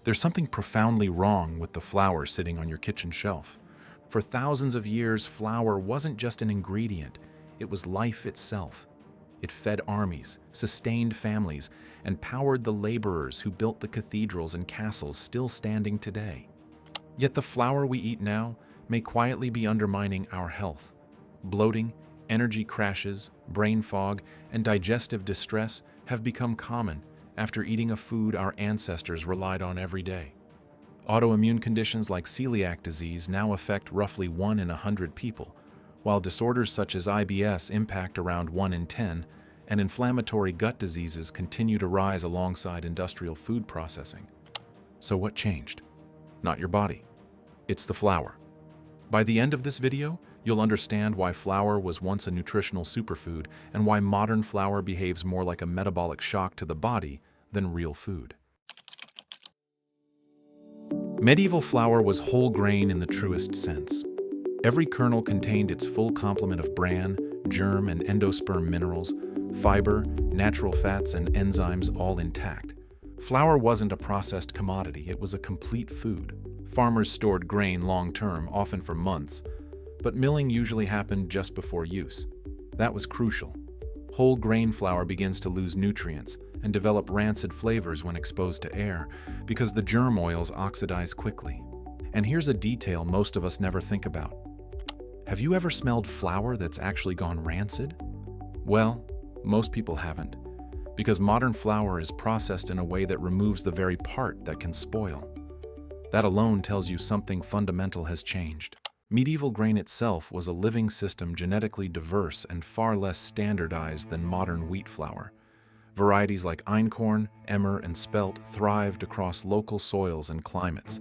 There's something profoundly wrong with the flour sitting on your kitchen shelf. For thousands of years, flour wasn't just an ingredient, it was life itself. It fed armies, sustained families, and powered the laborers who built the cathedrals and castles still standing today. Yet the flour we eat now may quietly be undermining our health. Bloating, energy crashes, brain fog, and digestive distress have become common after eating a food our ancestors relied on every day. Autoimmune conditions like celiac disease now affect roughly 1 in 100 people, while disorders such as IBS impact around 1 in 10, and inflammatory gut diseases continue to rise alongside industrial food processing. So what changed? Not your body. It's the flour. By the end of this video, you'll understand why flour was once a nutritional superfood and why modern flour behaves more like a metabolic shock to the body than real food. Medieval flour was whole grain in the truest sense. Every kernel contained its full complement of bran, germ, and endosperm minerals, fiber, natural fats, and enzymes all intact. Flour wasn't a processed commodity, it was a complete food. Farmers stored grain long-term, often for months, but milling usually happened just before use. That was crucial. Whole grain flour begins to lose nutrients and develop rancid flavors when exposed to air because the germ oils oxidize quickly. And here's a detail most of us never think about. Have you ever smelled flour that's actually gone rancid? Well, most people haven't, because modern flour is processed in a way that removes the very part that can spoil. That alone tells you something fundamental has changed. Medieval grain itself was a living system, genetically diverse and far less standardized than modern wheat flour. Varieties like einkorn, emmer, and spelt thrived across local soils and climates.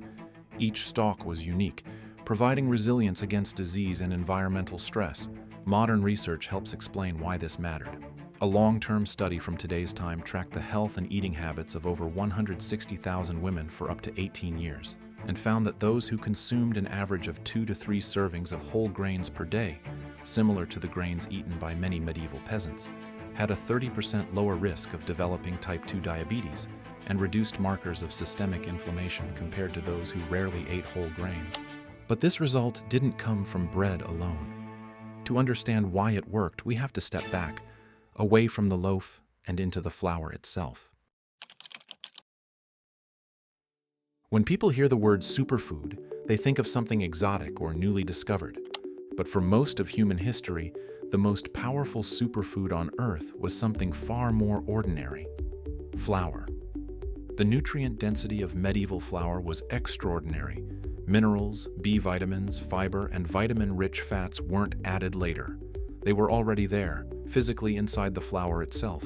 Each stalk was unique, providing resilience against disease and environmental stress. Modern research helps explain why this mattered. A long-term study from today's time tracked the health and eating habits of over 160,000 women for up to 18 years, and found that those who consumed an average of 2 to 3 servings of whole grains per day, similar to the grains eaten by many medieval peasants, had a 30% lower risk of developing type 2 diabetes and reduced markers of systemic inflammation compared to those who rarely ate whole grains. But this result didn't come from bread alone. To understand why it worked, we have to step back, away from the loaf and into the flour itself. When people hear the word superfood, they think of something exotic or newly discovered. But for most of human history, the most powerful superfood on Earth was something far more ordinary: flour. The nutrient density of medieval flour was extraordinary. Minerals, B vitamins, fiber, and vitamin-rich fats weren't added later. They were already there, physically inside the flour itself.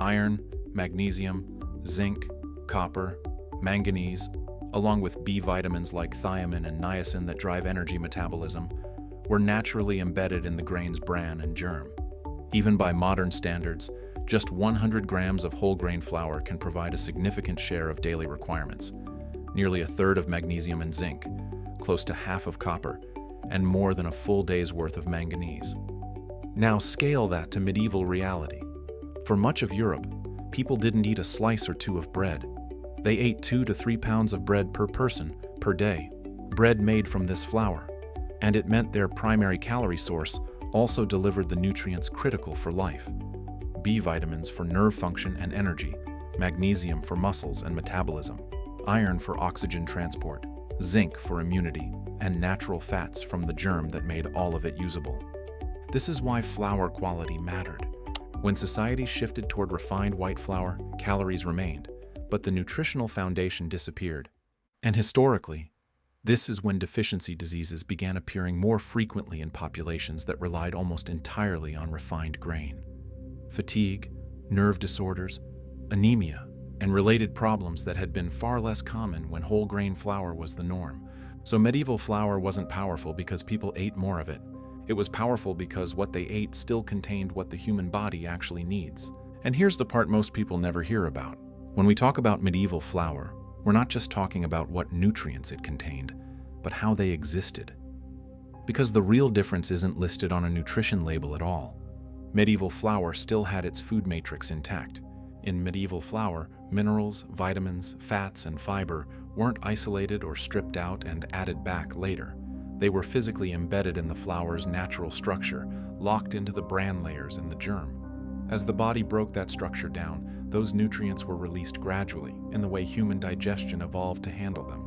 Iron, magnesium, zinc, copper, manganese, along with B vitamins like thiamine and niacin that drive energy metabolism, were naturally embedded in the grain's bran and germ. Even by modern standards, just 100 grams of whole grain flour can provide a significant share of daily requirements, nearly a third of magnesium and zinc, close to half of copper, and more than a full day's worth of manganese. Now scale that to medieval reality. For much of Europe, people didn't eat a slice or two of bread. They ate 2 to 3 pounds of bread per person per day, bread made from this flour, and it meant their primary calorie source also delivered the nutrients critical for life: B vitamins for nerve function and energy, magnesium for muscles and metabolism, iron for oxygen transport, zinc for immunity, and natural fats from the germ that made all of it usable. This is why flour quality mattered. When society shifted toward refined white flour, calories remained, but the nutritional foundation disappeared. And historically, this is when deficiency diseases began appearing more frequently in populations that relied almost entirely on refined grain. Fatigue, nerve disorders, anemia, and related problems that had been far less common when whole grain flour was the norm. So medieval flour wasn't powerful because people ate more of it. It was powerful because what they ate still contained what the human body actually needs. And here's the part most people never hear about. When we talk about medieval flour, we're not just talking about what nutrients it contained, but how they existed. Because the real difference isn't listed on a nutrition label at all. Medieval flour still had its food matrix intact. In medieval flour, minerals, vitamins, fats, and fiber weren't isolated or stripped out and added back later. They were physically embedded in the flour's natural structure, locked into the bran layers and the germ. As the body broke that structure down, those nutrients were released gradually in the way human digestion evolved to handle them.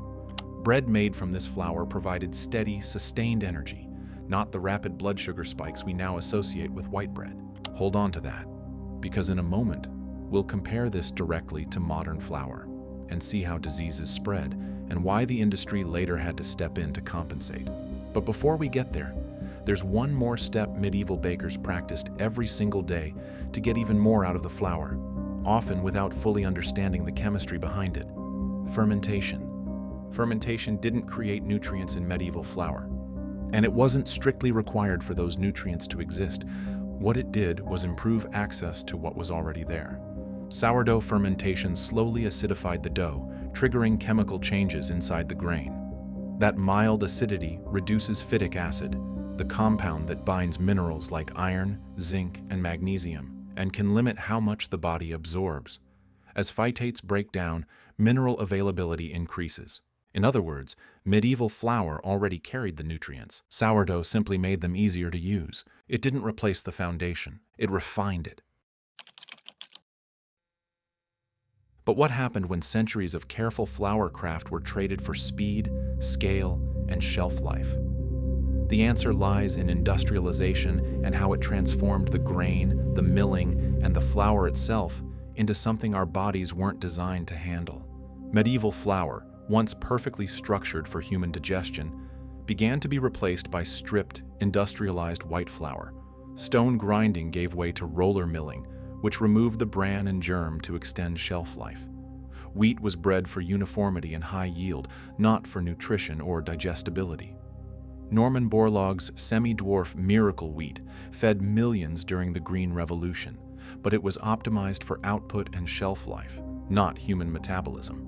Bread made from this flour provided steady, sustained energy, not the rapid blood sugar spikes we now associate with white bread. Hold on to that, because in a moment, we'll compare this directly to modern flour and see how diseases spread and why the industry later had to step in to compensate. But before we get there, there's one more step medieval bakers practiced every single day to get even more out of the flour, often without fully understanding the chemistry behind it: fermentation. Fermentation didn't create nutrients in medieval flour, and it wasn't strictly required for those nutrients to exist. What it did was improve access to what was already there. Sourdough fermentation slowly acidified the dough, triggering chemical changes inside the grain. That mild acidity reduces phytic acid, the compound that binds minerals like iron, zinc, and magnesium, and can limit how much the body absorbs. As phytates break down, mineral availability increases. In other words, medieval flour already carried the nutrients. Sourdough simply made them easier to use. It didn't replace the foundation, it refined it. But what happened when centuries of careful flour craft were traded for speed, scale, and shelf life? The answer lies in industrialization and how it transformed the grain, the milling, and the flour itself into something our bodies weren't designed to handle. Medieval flour, once perfectly structured for human digestion, began to be replaced by stripped, industrialized white flour. Stone grinding gave way to roller milling, which removed the bran and germ to extend shelf life. Wheat was bred for uniformity and high yield, not for nutrition or digestibility. Norman Borlaug's semi-dwarf miracle wheat fed millions during the Green Revolution, but it was optimized for output and shelf life, not human metabolism.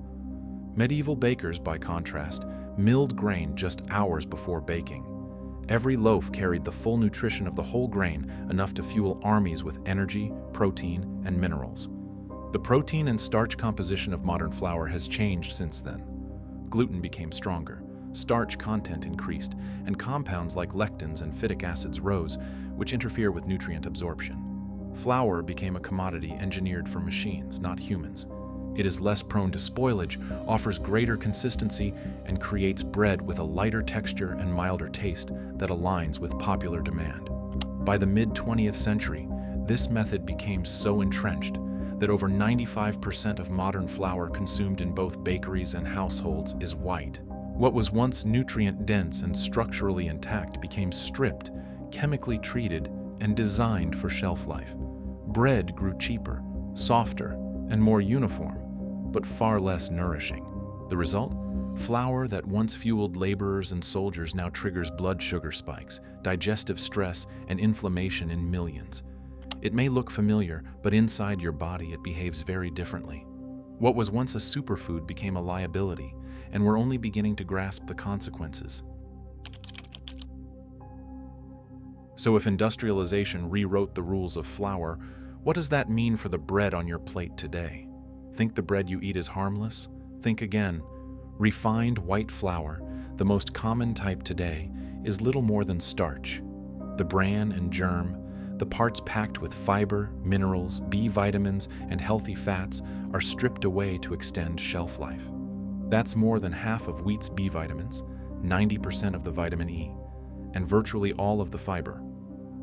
Medieval bakers, by contrast, milled grain just hours before baking. Every loaf carried the full nutrition of the whole grain, enough to fuel armies with energy, protein, and minerals. The protein and starch composition of modern flour has changed since then. Gluten became stronger, starch content increased, and compounds like lectins and phytic acids rose, which interfere with nutrient absorption. Flour became a commodity engineered for machines, not humans. It is less prone to spoilage, offers greater consistency, and creates bread with a lighter texture and milder taste that aligns with popular demand. By the mid-20th century, this method became so entrenched that over 95% of modern flour consumed in both bakeries and households is white. What was once nutrient-dense and structurally intact became stripped, chemically treated, and designed for shelf life. Bread grew cheaper, softer, and more uniform, but far less nourishing. The result? Flour that once fueled laborers and soldiers now triggers blood sugar spikes, digestive stress, and inflammation in millions. It may look familiar, but inside your body it behaves very differently. What was once a superfood became a liability, and we're only beginning to grasp the consequences. So if industrialization rewrote the rules of flour, what does that mean for the bread on your plate today? Think the bread you eat is harmless? Think again. Refined white flour, the most common type today, is little more than starch. The bran and germ, the parts packed with fiber, minerals, B vitamins, and healthy fats, are stripped away to extend shelf life. That's more than half of wheat's B vitamins, 90% of the vitamin E, and virtually all of the fiber.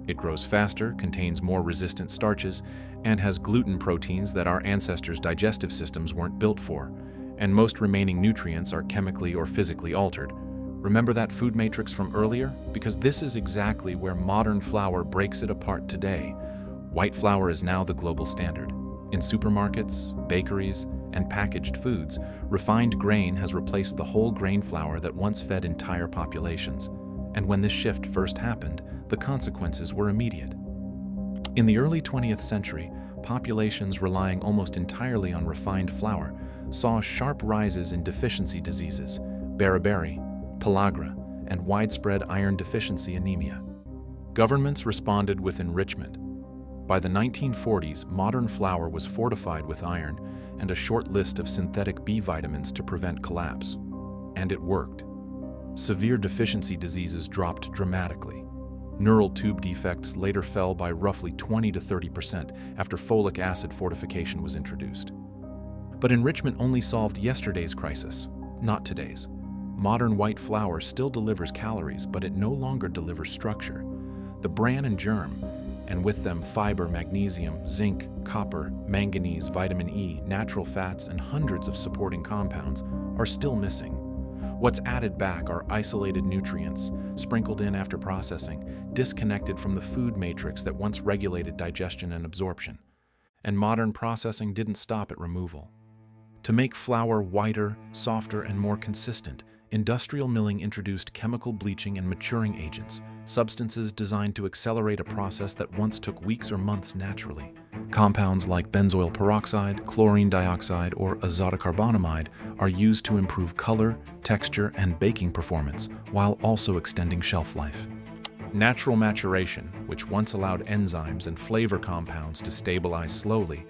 It grows faster, contains more resistant starches, and has gluten proteins that our ancestors' digestive systems weren't built for, and most remaining nutrients are chemically or physically altered. Remember that food matrix from earlier? Because this is exactly where modern flour breaks it apart today. White flour is now the global standard. In supermarkets, bakeries, and packaged foods, refined grain has replaced the whole grain flour that once fed entire populations. And when this shift first happened, the consequences were immediate. In the early 20th century, populations relying almost entirely on refined flour saw sharp rises in deficiency diseases, beriberi, pellagra, and widespread iron deficiency anemia. Governments responded with enrichment. By the 1940s, modern flour was fortified with iron, and a short list of synthetic B vitamins to prevent collapse. And it worked. Severe deficiency diseases dropped dramatically. Neural tube defects later fell by roughly 20 to 30% after folic acid fortification was introduced. But enrichment only solved yesterday's crisis, not today's. Modern white flour still delivers calories, but it no longer delivers structure. The bran and germ, and with them fiber, magnesium, zinc, copper, manganese, vitamin E, natural fats, and hundreds of supporting compounds, are still missing. What's added back are isolated nutrients, sprinkled in after processing, disconnected from the food matrix that once regulated digestion and absorption. And modern processing didn't stop at removal. To make flour whiter, softer, and more consistent, industrial milling introduced chemical bleaching and maturing agents, substances designed to accelerate a process that once took weeks or months naturally. Compounds like benzoyl peroxide, chlorine dioxide, or azotocarbonamide are used to improve color, texture, and baking performance, while also extending shelf life. Natural maturation, which once allowed enzymes and flavor compounds to stabilize slowly,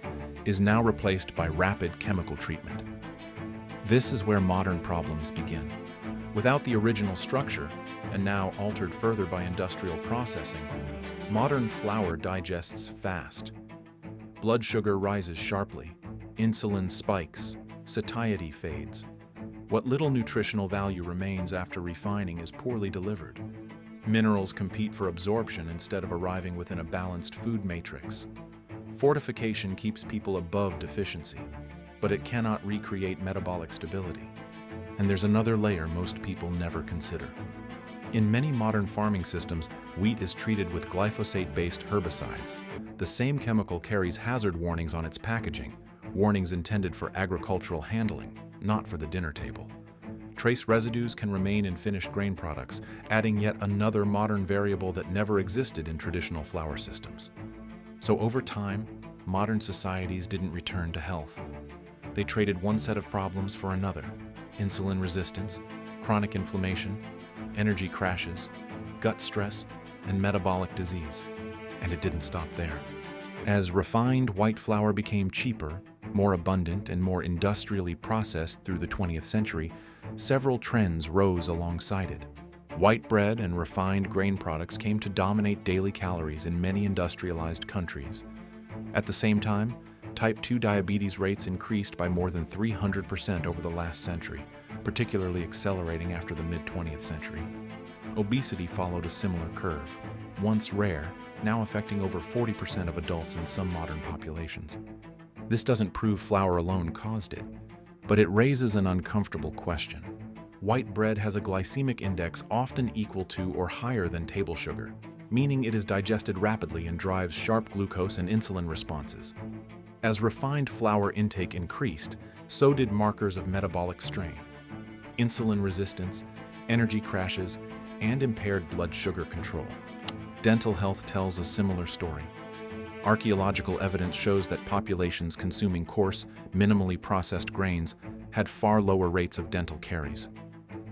is now replaced by rapid chemical treatment. This is where modern problems begin. Without the original structure, and now altered further by industrial processing, modern flour digests fast. Blood sugar rises sharply, insulin spikes, satiety fades. What little nutritional value remains after refining is poorly delivered. Minerals compete for absorption instead of arriving within a balanced food matrix. Fortification keeps people above deficiency, but it cannot recreate metabolic stability. And there's another layer most people never consider. In many modern farming systems, wheat is treated with glyphosate-based herbicides. The same chemical carries hazard warnings on its packaging, warnings intended for agricultural handling, not for the dinner table. Trace residues can remain in finished grain products, adding yet another modern variable that never existed in traditional flour systems. So over time, modern societies didn't return to health. They traded one set of problems for another: insulin resistance, chronic inflammation, energy crashes, gut stress, and metabolic disease. And it didn't stop there. As refined white flour became cheaper, more abundant, and more industrially processed through the 20th century, several trends rose alongside it. White bread and refined grain products came to dominate daily calories in many industrialized countries. At the same time, type 2 diabetes rates increased by more than 300% over the last century, particularly accelerating after the mid-20th century. Obesity followed a similar curve, once rare, now affecting over 40% of adults in some modern populations. This doesn't prove flour alone caused it, but it raises an uncomfortable question. White bread has a glycemic index often equal to or higher than table sugar, meaning it is digested rapidly and drives sharp glucose and insulin responses. As refined flour intake increased, so did markers of metabolic strain. Insulin resistance, energy crashes, and impaired blood sugar control. Dental health tells a similar story. Archaeological evidence shows that populations consuming coarse, minimally processed grains had far lower rates of dental caries.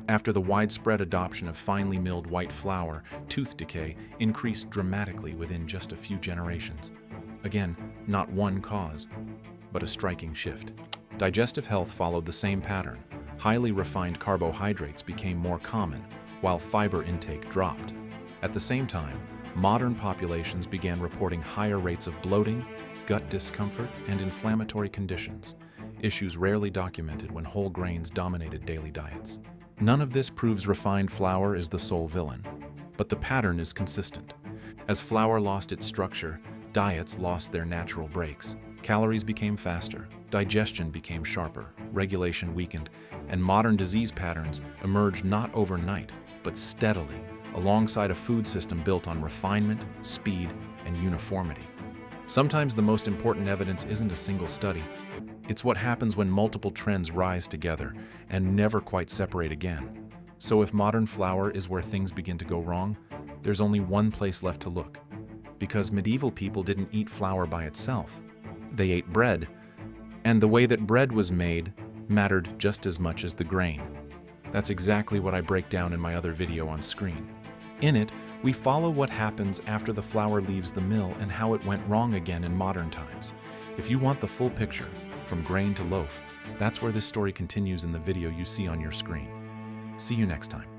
After the widespread adoption of finely milled white flour, tooth decay increased dramatically within just a few generations. Again, not one cause, but a striking shift. Digestive health followed the same pattern. Highly refined carbohydrates became more common, while fiber intake dropped. At the same time, modern populations began reporting higher rates of bloating, gut discomfort, and inflammatory conditions, issues rarely documented when whole grains dominated daily diets. None of this proves refined flour is the sole villain, but the pattern is consistent. As flour lost its structure, diets lost their natural breaks. Calories became faster, digestion became sharper, regulation weakened, and modern disease patterns emerged not overnight, but steadily, alongside a food system built on refinement, speed, and uniformity. Sometimes the most important evidence isn't a single study. It's what happens when multiple trends rise together and never quite separate again. So if modern flour is where things begin to go wrong, there's only one place left to look. Because medieval people didn't eat flour by itself. They ate bread, and the way that bread was made mattered just as much as the grain. That's exactly what I break down in my other video on screen. In it, we follow what happens after the flour leaves the mill and how it went wrong again in modern times. If you want the full picture, from grain to loaf. That's where this story continues in the video you see on your screen. See you next time.